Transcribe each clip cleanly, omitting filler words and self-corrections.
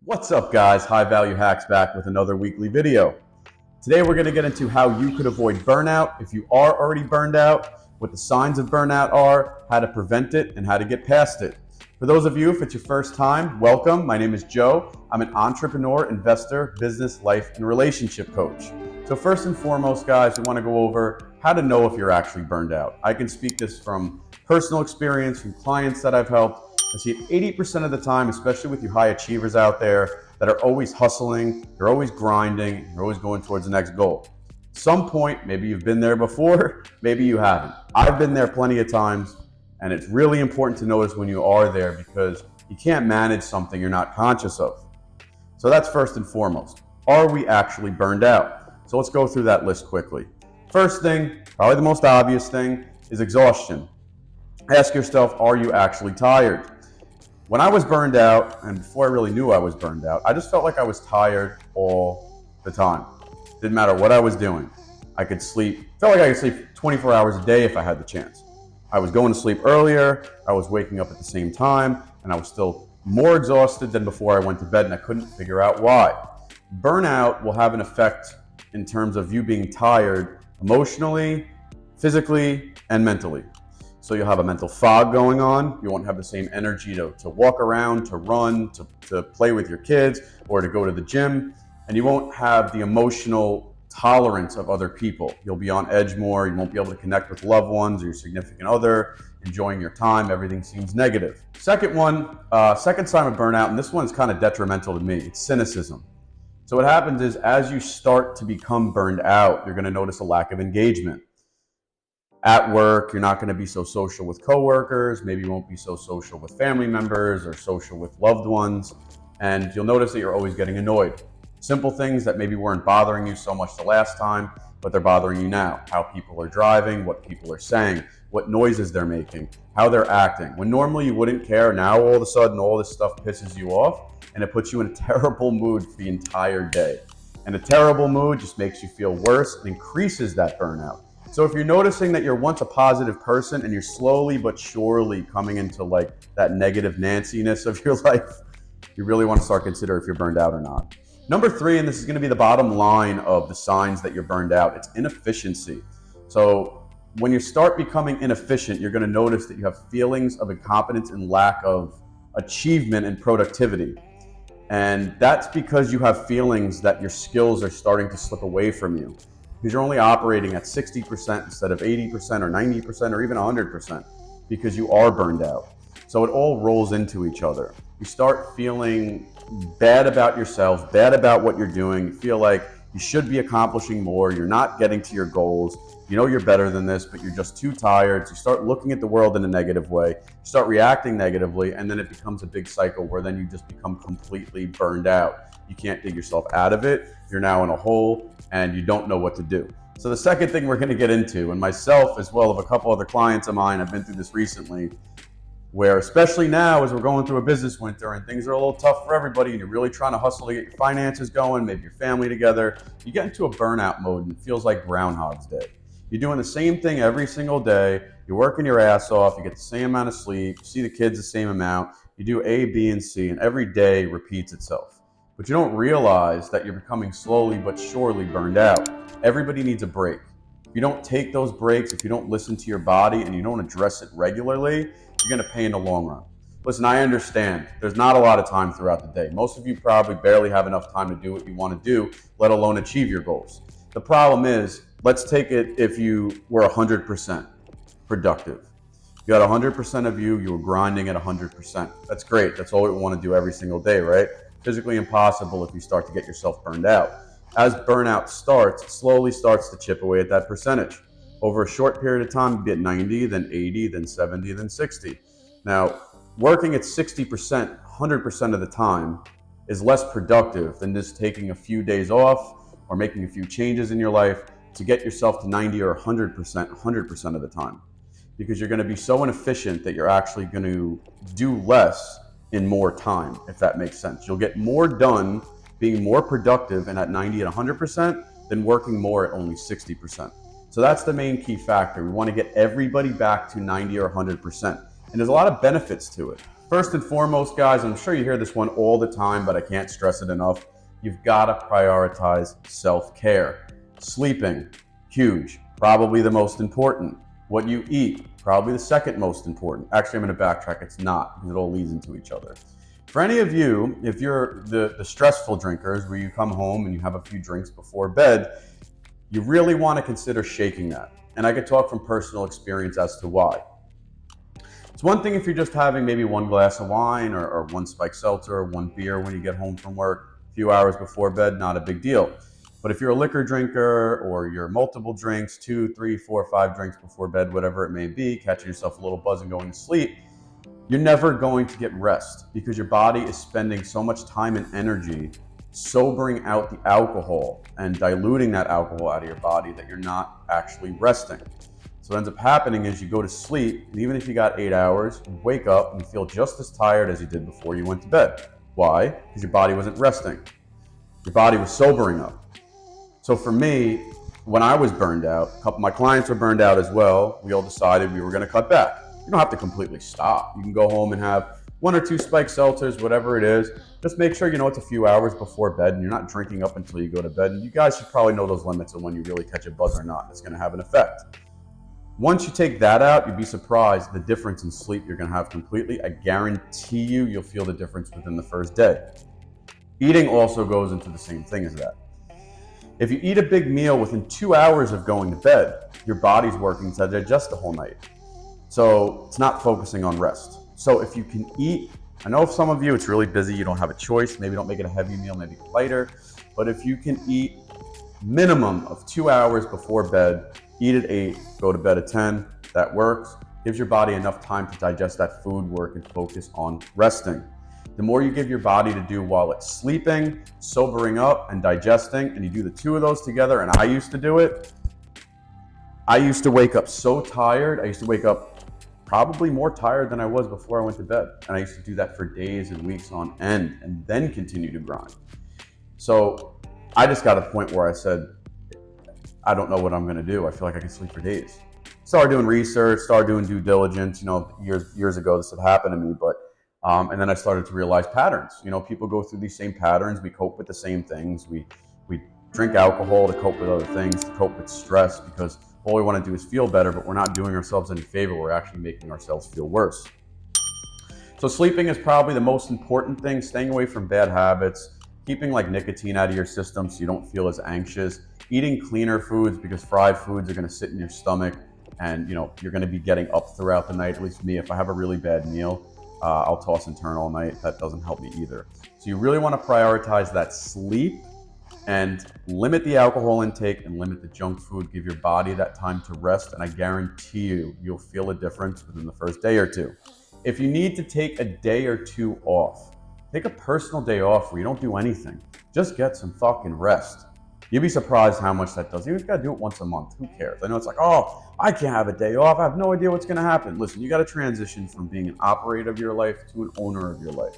What's up, guys? High Value Hacks back with another weekly video. Today we're going to get into how you could avoid burnout if you are already burned out, what the signs of burnout are, how to prevent it, and how to get past it. For those of you, if it's your first time, welcome. My name is Joe. I'm an entrepreneur, investor, business, life, and relationship coach. So first and foremost, guys, we want to go over how to know if you're actually burned out. I can speak this from personal experience, from clients that I've helped. I see it 80% of the time, especially with you high achievers out there that are always hustling, you're always grinding, you're always going towards the next goal. At some point, maybe you've been there before, maybe you haven't. I've been there plenty of times, and it's really important to notice when you are there because you can't manage something you're not conscious of. So that's first and foremost. Are we actually burned out? So let's go through that list quickly. First thing, probably the most obvious thing, is exhaustion. Ask yourself, are you actually tired? When I was burned out, and before I really knew I was burned out, I just felt like I was tired all the time. Didn't matter what I was doing. I could sleep, felt like I could sleep 24 hours a day if I had the chance. I was going to sleep earlier, I was waking up at the same time, and I was still more exhausted than before I went to bed, and I couldn't figure out why. Burnout will have an effect in terms of you being tired emotionally, physically, and mentally. So you'll have a mental fog going on. You won't have the same energy to walk around, to run, to play with your kids, or to go to the gym. And you won't have the emotional tolerance of other people. You'll be on edge more. You won't be able to connect with loved ones or your significant other, enjoying your time. Everything seems negative. Second sign of burnout, and this one's kind of detrimental to me, it's cynicism. So what happens is as you start to become burned out, you're going to notice a lack of engagement. At work, you're not going to be so social with coworkers. Maybe you won't be so social with family members or social with loved ones. And you'll notice that you're always getting annoyed. Simple things that maybe weren't bothering you so much the last time, but they're bothering you now. How people are driving, what people are saying, what noises they're making, how they're acting. When normally you wouldn't care, now all of a sudden all this stuff pisses you off and it puts you in a terrible mood for the entire day. And a terrible mood just makes you feel worse and increases that burnout. So if you're noticing that you're once a positive person and you're slowly but surely coming into like that negative Nancy-ness of your life, you really want to start considering if you're burned out or not. Number three, and this is going to be the bottom line of the signs that you're burned out, it's inefficiency. So when you start becoming inefficient, you're going to notice that you have feelings of incompetence and lack of achievement and productivity. And that's because you have feelings that your skills are starting to slip away from you. Because you're only operating at 60% instead of 80% or 90% or even 100% because you are burned out. So it all rolls into each other. You start feeling bad about yourself, bad about what you're doing. You feel like you should be accomplishing more. You're not getting to your goals. You know you're better than this, but you're just too tired. So you start looking at the world in a negative way. You start reacting negatively, and then it becomes a big cycle where then you just become completely burned out. You can't dig yourself out of it. You're now in a hole and you don't know what to do. So the second thing we're going to get into, and myself as well as a couple other clients of mine, I've been through this recently, where especially now as we're going through a business winter and things are a little tough for everybody and you're really trying to hustle to get your finances going, maybe your family together, you get into a burnout mode and it feels like Groundhog's Day. You're doing the same thing every single day. You're working your ass off. You get the same amount of sleep. You see the kids the same amount. You do A, B, and C, and every day repeats itself. But you don't realize that you're becoming slowly but surely burned out. Everybody needs a break. If you don't take those breaks, if you don't listen to your body and you don't address it regularly, you're going to pay in the long run. Listen, I understand there's not a lot of time throughout the day. Most of you probably barely have enough time to do what you want to do, let alone achieve your goals. The problem is, let's take it if you were 100% productive. You had 100% of you were grinding at 100%. That's great. That's all we want to do every single day, right? Physically impossible if you start to get yourself burned out. As burnout starts, it slowly starts to chip away at that percentage. Over a short period of time, you'll be at 90, then 80, then 70, then 60. Now, working at 60%, 100% of the time is less productive than just taking a few days off or making a few changes in your life to get yourself to 90 or 100% of the time. Because you're going to be so inefficient that you're actually going to do less in more time, if that makes sense. You'll get more done being more productive and at 90 and 100% than working more at only 60%. So that's the main key factor. We want to get everybody back to 90 or 100%. And there's a lot of benefits to it. First and foremost, guys, I'm sure you hear this one all the time, but I can't stress it enough. You've got to prioritize self-care. Sleeping, huge, probably the most important. What you eat, probably the second most important. Actually, I'm going to backtrack. It's not, because it all leads into each other. For any of you, if you're the stressful drinkers where you come home and you have a few drinks before bed, you really want to consider shaking that. And I could talk from personal experience as to why. It's one thing if you're just having maybe one glass of wine or one spiked seltzer or one beer when you get home from work a few hours before bed, not a big deal. But if you're a liquor drinker or you're multiple drinks, 2, 3, 4, 5 drinks before bed, whatever it may be, catching yourself a little buzz and going to sleep, you're never going to get rest because your body is spending so much time and energy sobering out the alcohol and diluting that alcohol out of your body that you're not actually resting. So what ends up happening is you go to sleep, and even if you got 8 hours, you wake up and you feel just as tired as you did before you went to bed. Why? Because your body wasn't resting. Your body was sobering up. So for me, when I was burned out, a couple of my clients were burned out as well. We all decided we were going to cut back. You don't have to completely stop. You can go home and have 1 or 2 spiked seltzers, whatever it is. Just make sure you know it's a few hours before bed and you're not drinking up until you go to bed. And you guys should probably know those limits of when you really catch a buzz or not. It's going to have an effect. Once you take that out, you'd be surprised the difference in sleep you're going to have completely. I guarantee you'll feel the difference within the first day. Eating also goes into the same thing as that. If you eat a big meal within 2 hours of going to bed, your body's working to digest the whole night. So it's not focusing on rest. So if you can eat, I know for some of you it's really busy, you don't have a choice, maybe don't make it a heavy meal, maybe lighter, but if you can eat minimum of 2 hours before bed, eat at 8, go to bed at 10, that works. Gives your body enough time to digest that food, work, and focus on resting. The more you give your body to do while it's sleeping, sobering up, and digesting, and you do the 2 of those together, and I used to do it, I used to wake up so tired. I used to wake up probably more tired than I was before I went to bed. And I used to do that for days and weeks on end and then continue to grind. So I just got to the point where I said, I don't know what I'm going to do. I feel like I can sleep for days. Started doing research, started doing due diligence. Years ago this had happened to me, but and then I started to realize patterns. People go through these same patterns. We cope with the same things. We drink alcohol to cope with other things, to cope with stress, because all we want to do is feel better, but we're not doing ourselves any favor. We're actually making ourselves feel worse. So sleeping is probably the most important thing. Staying away from bad habits, keeping like nicotine out of your system so you don't feel as anxious, eating cleaner foods because fried foods are going to sit in your stomach and you're going to be getting up throughout the night. At least for me, if I have a really bad meal, I'll toss and turn all night. That doesn't help me either. So you really want to prioritize that sleep and limit the alcohol intake and limit the junk food. Give your body that time to rest, and I guarantee you'll feel a difference within the first day or 2. If you need to take a day or 2 off, take a personal day off where you don't do anything. Just get some fucking rest. You'd be surprised how much that does. You just gotta do it once a month. Who cares? I know it's like, oh, I can't have a day off. I have no idea what's gonna happen. Listen, you gotta transition from being an operator of your life to an owner of your life,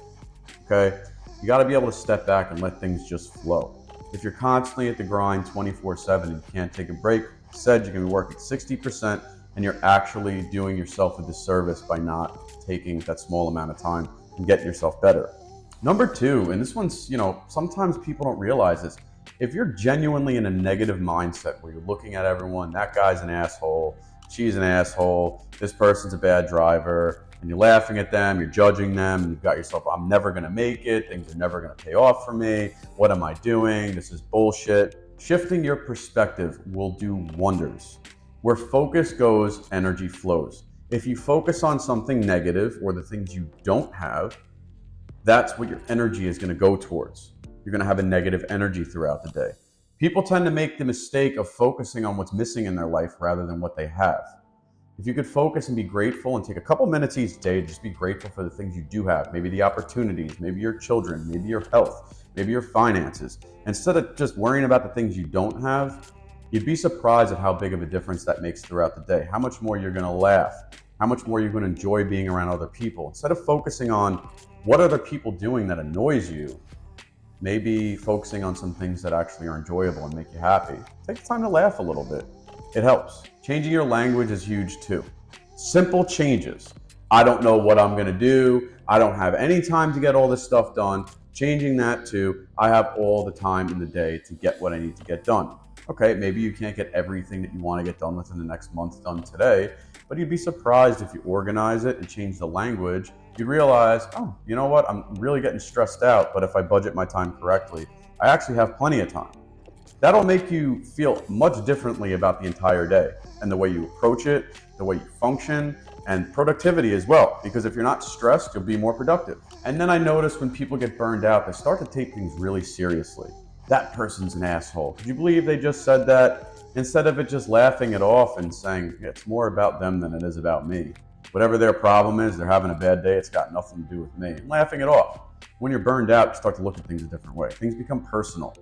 okay? You gotta be able to step back and let things just flow. If you're constantly at the grind 24/7 and you can't take a break, said you're going to be working 60% and you're actually doing yourself a disservice by not taking that small amount of time and getting yourself better. Number 2, and this one's, sometimes people don't realize this. If you're genuinely in a negative mindset where you're looking at everyone, that guy's an asshole, she's an asshole, this person's a bad driver, and you're laughing at them, you're judging them, and you've got yourself, I'm never going to make it, things are never going to pay off for me, what am I doing, this is bullshit. Shifting your perspective will do wonders. Where focus goes, energy flows. If you focus on something negative or the things you don't have, that's what your energy is going to go towards. You're going to have a negative energy throughout the day. People tend to make the mistake of focusing on what's missing in their life rather than what they have. If you could focus and be grateful and take a couple minutes each day to just be grateful for the things you do have, maybe the opportunities, maybe your children, maybe your health, maybe your finances, instead of just worrying about the things you don't have, you'd be surprised at how big of a difference that makes throughout the day, how much more you're going to laugh, how much more you're going to enjoy being around other people. Instead of focusing on what other people doing that annoys you, maybe focusing on some things that actually are enjoyable and make you happy. Take the time to laugh a little bit. It helps. Changing your language is huge too. Simple changes. I don't know what I'm going to do. I don't have any time to get all this stuff done. Changing that to I have all the time in the day to get what I need to get done. Okay, maybe you can't get everything that you want to get done within the next month done today, but you'd be surprised if you organize it and change the language. You realize, oh, you know what? I'm really getting stressed out, but if I budget my time correctly, I actually have plenty of time. That'll make you feel much differently about the entire day and the way you approach it, the way you function, and productivity as well. Because if you're not stressed, you'll be more productive. And then I notice when people get burned out, they start to take things really seriously. That person's an asshole. Could you believe they just said that? Instead of it just laughing it off and saying, it's more about them than it is about me. Whatever their problem is, they're having a bad day, it's got nothing to do with me. And laughing it off. When you're burned out, you start to look at things a different way. Things become personal.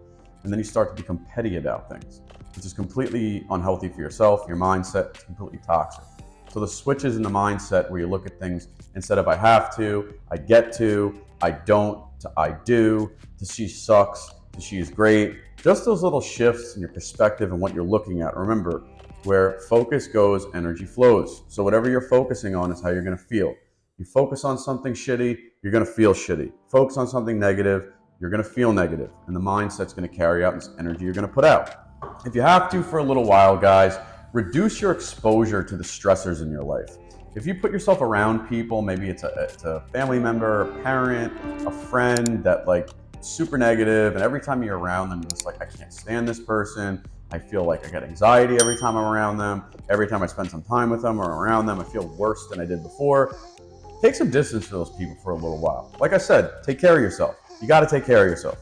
And then you start to become petty about things, which is completely unhealthy for yourself, your mindset. It's completely toxic. So the switches in the mindset where you look at things instead of I have to, I get to, I don't, to I do, to she sucks, to she is great. Just those little shifts in your perspective and what you're looking at. Remember, where focus goes, energy flows. So whatever you're focusing on is how you're going to feel. You focus on something shitty, you're going to feel shitty. Focus on something negative, you're going to feel negative, and the mindset's going to carry out this energy you're going to put out. If you have to for a little while, guys, reduce your exposure to the stressors in your life. If you put yourself around people, maybe it's a family member, a parent, a friend that like super negative, and every time you're around them, you're just like, I can't stand this person. I feel like I get anxiety every time I'm around them. Every time I spend some time with them or around them, I feel worse than I did before. Take some distance from those people for a little while. Like I said, take care of yourself. You got to take care of yourself.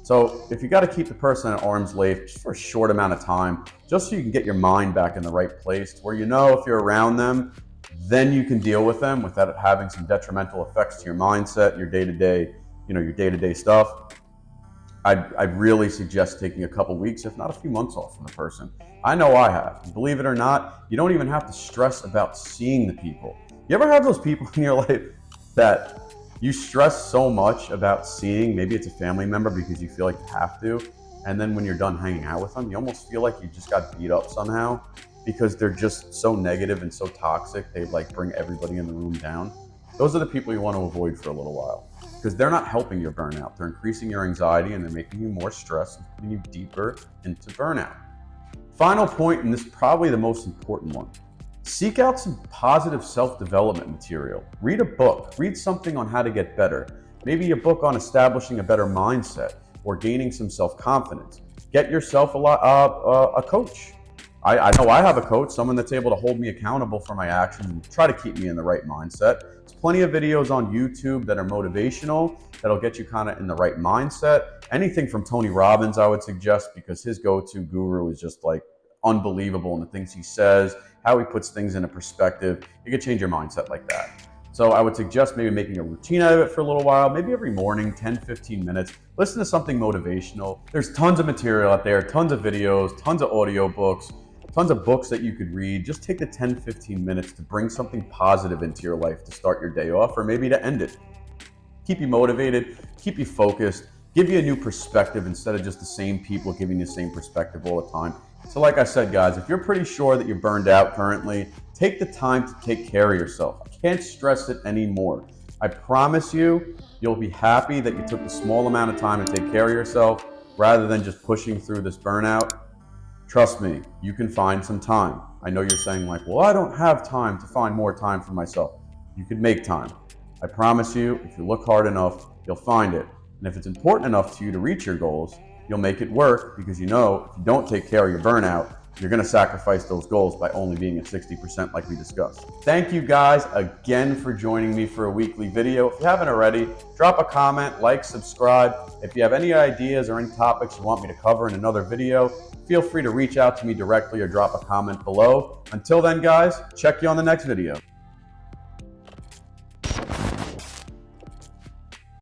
So if you got to keep the person at arm's length just for a short amount of time, just so you can get your mind back in the right place, where you know if you're around them, then you can deal with them without having some detrimental effects to your mindset, your day-to-day stuff. I'd really suggest taking a couple weeks, if not a few months off from the person. I know I have. Believe it or not, you don't even have to stress about seeing the people. You ever have those people in your life that you stress so much about seeing? Maybe it's a family member because you feel like you have to, and then when you're done hanging out with them, you almost feel like you just got beat up somehow because they're just so negative and so toxic. They like bring everybody in the room down. Those are the people you want to avoid for a little while because they're not helping your burnout. They're increasing your anxiety and they're making you more stressed and putting you deeper into burnout. Final point, and this is probably the most important one. Seek out some positive self-development material. Read a book. Read something on how to get better. Maybe a book on establishing a better mindset or gaining some self-confidence. Get yourself a coach. I know I have a coach, someone that's able to hold me accountable for my actions and try to keep me in the right mindset. There's plenty of videos on YouTube that are motivational, that'll get you kind of in the right mindset. Anything from Tony Robbins, I would suggest, because his go-to guru is just like unbelievable in the things he says, how he puts things into perspective. You can change your mindset like that. So I would suggest maybe making a routine out of it for a little while, maybe every morning, 10, 15 minutes. Listen to something motivational. There's tons of material out there, tons of videos, tons of audiobooks, tons of books that you could read. Just take the 10, 15 minutes to bring something positive into your life to start your day off or maybe to end it. Keep you motivated, keep you focused, give you a new perspective instead of just the same people giving you the same perspective all the time. So like I said, guys, if you're pretty sure that you're burned out currently, take the time to take care of yourself. I can't stress it anymore. I promise you, you'll be happy that you took the small amount of time to take care of yourself rather than just pushing through this burnout. Trust me, you can find some time. I know you're saying like, well, I don't have time to find more time for myself. You could make time. I promise you, if you look hard enough, you'll find it. And if it's important enough to you to reach your goals, you'll make it work because you know if you don't take care of your burnout, you're going to sacrifice those goals by only being at 60% like we discussed. Thank you guys again for joining me for a weekly video. If you haven't already, drop a comment, like, subscribe. If you have any ideas or any topics you want me to cover in another video, feel free to reach out to me directly or drop a comment below. Until then, guys, check you on the next video.